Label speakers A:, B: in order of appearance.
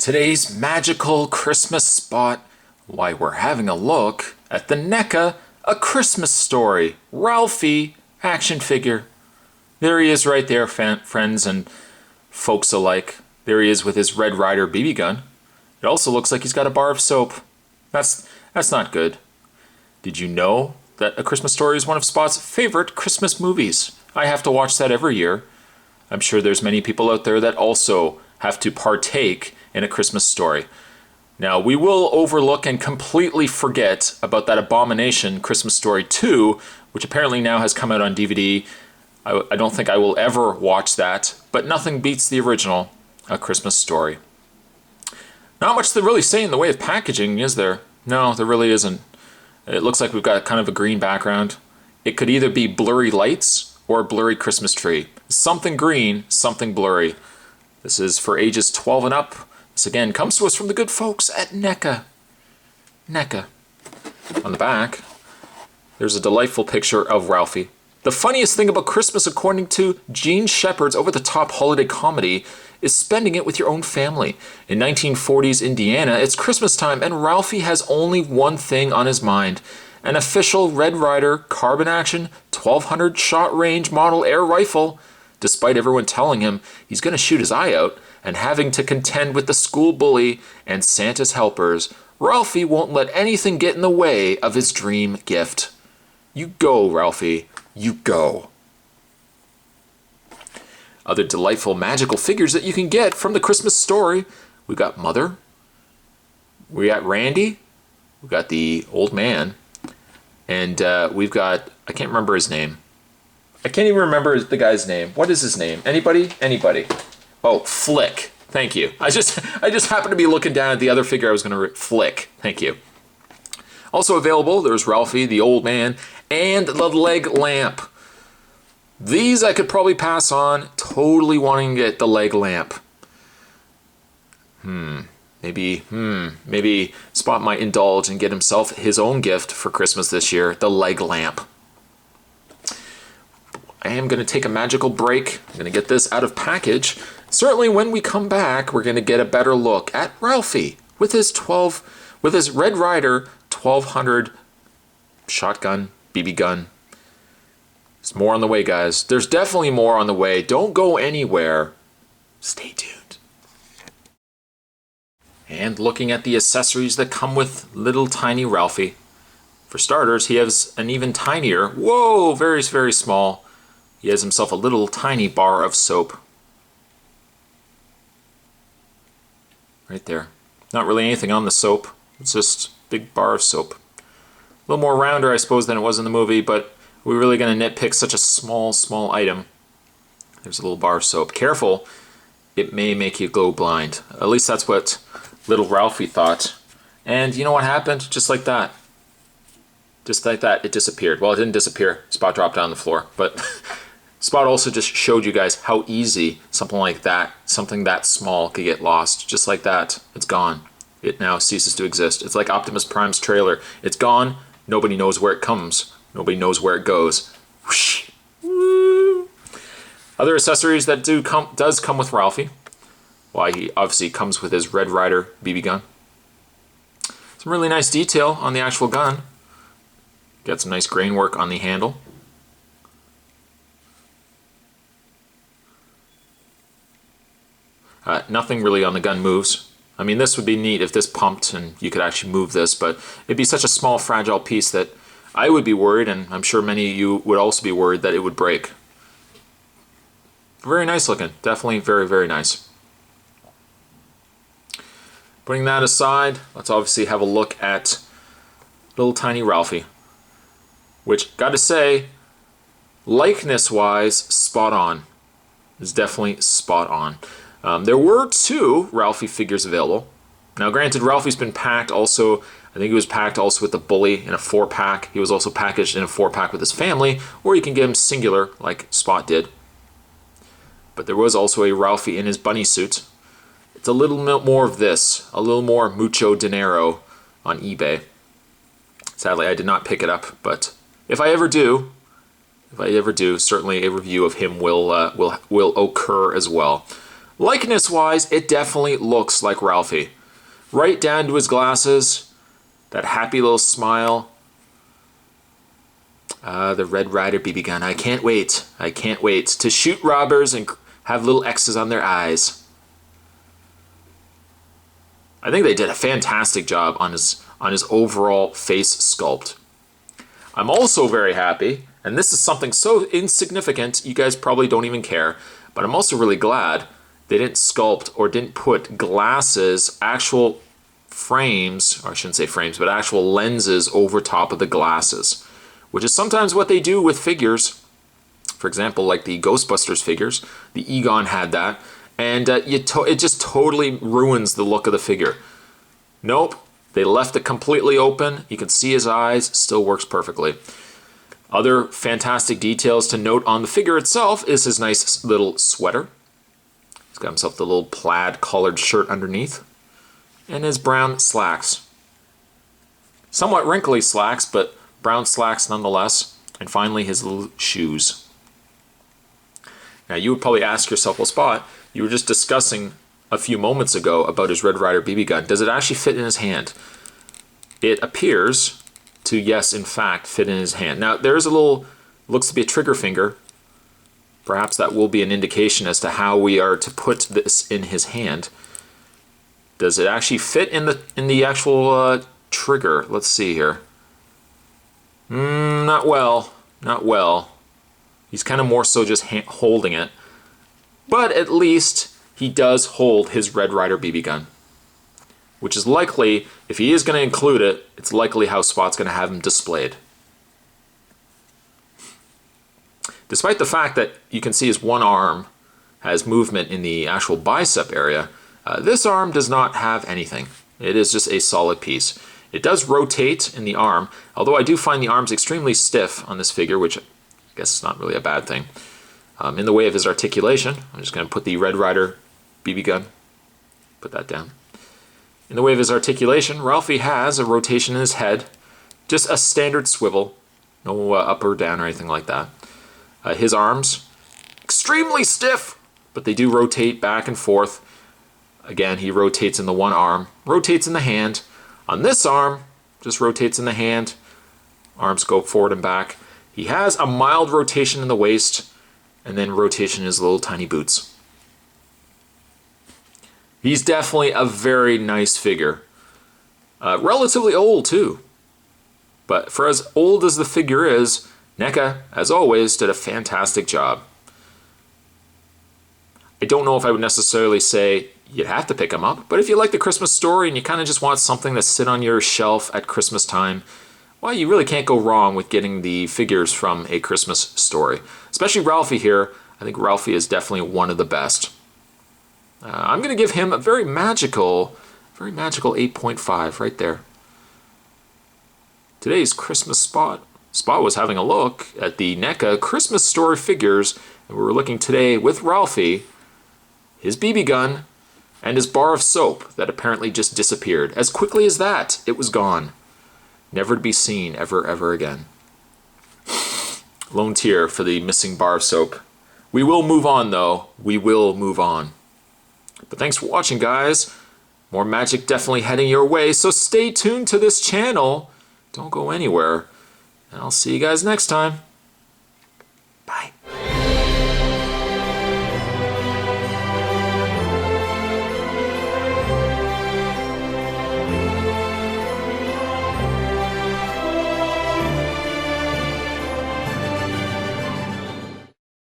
A: Today's magical Christmas spot, why we're having a look at the Neca, A Christmas Story, Ralphie action figure. There he is right there, friends and folks alike. There he is with his Red Ryder BB gun. It also looks like he's got a bar of soap. That's not good. Did you know that A Christmas Story is one of Spot's favorite Christmas movies? I have to watch that every year. I'm sure there's many people out there that also have to partake in A Christmas Story. Now, we will overlook and completely forget about that abomination Christmas Story 2, which apparently now has come out on DVD. I don't think I will ever watch that, but nothing beats the original, A Christmas Story. Not much to really say in the way of packaging, is there? No, there really isn't. It looks like we've got kind of a green background. It could either be blurry lights or a blurry Christmas tree. Something green, something blurry. This is for ages 12 and up. This again comes to us from the good folks at Neca. Neca. On the back, there's a delightful picture of Ralphie. The funniest thing about Christmas, according to Gene Shepard's over-the-top holiday comedy, is spending it with your own family. In 1940s Indiana, it's Christmas time, and Ralphie has only one thing on his mind: an official Red Ryder carbine action 1200 shot range model air rifle. Despite everyone telling him he's going to shoot his eye out and having to contend with the school bully and Santa's helpers, Ralphie won't let anything get in the way of his dream gift. You go, Ralphie. You go. Other delightful magical figures that you can get from the Christmas Story. We got Mother. We got Randy. We got the Old Man. And we've got, I can't remember his name. I can't even remember the guy's name. What is his name? Anybody? Anybody? Oh, Flick. Thank you. I just happened to be looking down at the other figure I was going to Flick. Thank you. Also available, there's Ralphie the Old Man and the leg lamp. These I could probably pass on, totally wanting to get the leg lamp. Maybe Spot might indulge and get himself his own gift for Christmas this year, the leg lamp. I am going to take a magical break. I'm going to get this out of package. Certainly when we come back, we're going to get a better look at Ralphie with his Red Ryder 1200 shotgun, BB gun. There's more on the way, guys. There's definitely more on the way. Don't go anywhere. Stay tuned. And looking at the accessories that come with little tiny Ralphie. For starters, he has an even tinier, whoa, very, very small. He has himself a little tiny bar of soap. Right there. Not really anything on the soap. It's just a big bar of soap. A little more rounder, I suppose, than it was in the movie, but we're really going to nitpick such a small item. There's a little bar of soap. Careful, it may make you go blind. At least that's what little Ralphie thought. And you know what happened? Just like that. Just like that, it disappeared. Well, it didn't disappear. Spot dropped down the floor. But Spot also just showed you guys how easy something like that, something that small, could get lost. Just like that, it's gone. It now ceases to exist. It's like Optimus Prime's trailer. It's gone. Nobody knows where it comes. Nobody knows where it goes. Whoosh. Woo. Other accessories that does come with Ralphie. Why, he obviously comes with his Red Ryder BB gun. Some really nice detail on the actual gun. Got some nice grain work on the handle. Nothing really on the gun moves. I mean, this would be neat if this pumped and you could actually move this, but it'd be such a small, fragile piece that I would be worried, and I'm sure many of you would also be worried, that it would break. Very nice looking. Definitely very, very nice. Putting that aside, let's obviously have a look at little tiny Ralphie. Which, gotta say, likeness-wise, spot on. It's definitely spot on. There were 2 Ralphie figures available. Now, granted, Ralphie's been packed also. I think he was packed also with the bully in a 4-pack. He was also packaged in a 4-pack with his family, or you can get him singular like Spot did. But there was also a Ralphie in his bunny suit. It's a little more of this, a little more mucho dinero on eBay. Sadly, I did not pick it up, but if I ever do, certainly a review of him will occur as well. Likeness-wise, it definitely looks like Ralphie. Right down to his glasses, that happy little smile. The Red Ryder BB gun. I can't wait. I can't wait to shoot robbers and have little X's on their eyes. I think they did a fantastic job on his overall face sculpt. I'm also very happy, and this is something so insignificant you guys probably don't even care, but I'm also really glad they didn't sculpt or didn't put glasses, actual frames, or I shouldn't say frames, but actual lenses over top of the glasses, which is sometimes what they do with figures. For example, like the Ghostbusters figures, the Egon had that, and it just totally ruins the look of the figure. Nope, they left it completely open. You can see his eyes, still works perfectly. Other fantastic details to note on the figure itself is his nice little sweater. He's got himself the little plaid collared shirt underneath, and his brown slacks. Somewhat wrinkly slacks, but brown slacks nonetheless. And finally, his little shoes. Now, you would probably ask yourself, well, Spot, you were just discussing a few moments ago about his Red Ryder BB gun. Does it actually fit in his hand? It appears to, yes, in fact, fit in his hand. Now, there's a little, looks to be a trigger finger. Perhaps that will be an indication as to how we are to put this in his hand. Does it actually fit in the actual trigger? Let's see here. Not well. Not well. He's kind of more so just holding it. But at least he does hold his Red Ryder BB gun. Which is likely, if he is going to include it, it's likely how Spot's going to have him displayed. Despite the fact that you can see his one arm has movement in the actual bicep area, this arm does not have anything. It is just a solid piece. It does rotate in the arm, although I do find the arms extremely stiff on this figure, which I guess is not really a bad thing. In the way of his articulation, I'm just going to put the Red Ryder BB gun, put that down. In the way of his articulation, Ralphie has a rotation in his head, just a standard swivel, no up or down or anything like that. His arms, extremely stiff, but they do rotate back and forth. Again, he rotates in the one arm, rotates in the hand. On this arm, just rotates in the hand. Arms go forward and back. He has a mild rotation in the waist, and then rotation in his little tiny boots. He's definitely a very nice figure. Relatively old, too. But for as old as the figure is, Neca, as always, did a fantastic job. I don't know if I would necessarily say you'd have to pick him up, but if you like the Christmas story and you kind of just want something to sit on your shelf at Christmas time, well, you really can't go wrong with getting the figures from A Christmas Story. Especially Ralphie here. I think Ralphie is definitely one of the best. I'm going to give him a very magical 8.5 right there. Today's Christmas Spot. Spot was having a look at the Neca Christmas Story figures, and we were looking today with Ralphie, his BB gun, and his bar of soap that apparently just disappeared. As quickly as that, it was gone. Never to be seen ever again. Lone tear for the missing bar of soap. We will move on, though. We will move on. But thanks for watching, guys. More magic definitely heading your way, so stay tuned to this channel. Don't go anywhere. And I'll see you guys next time.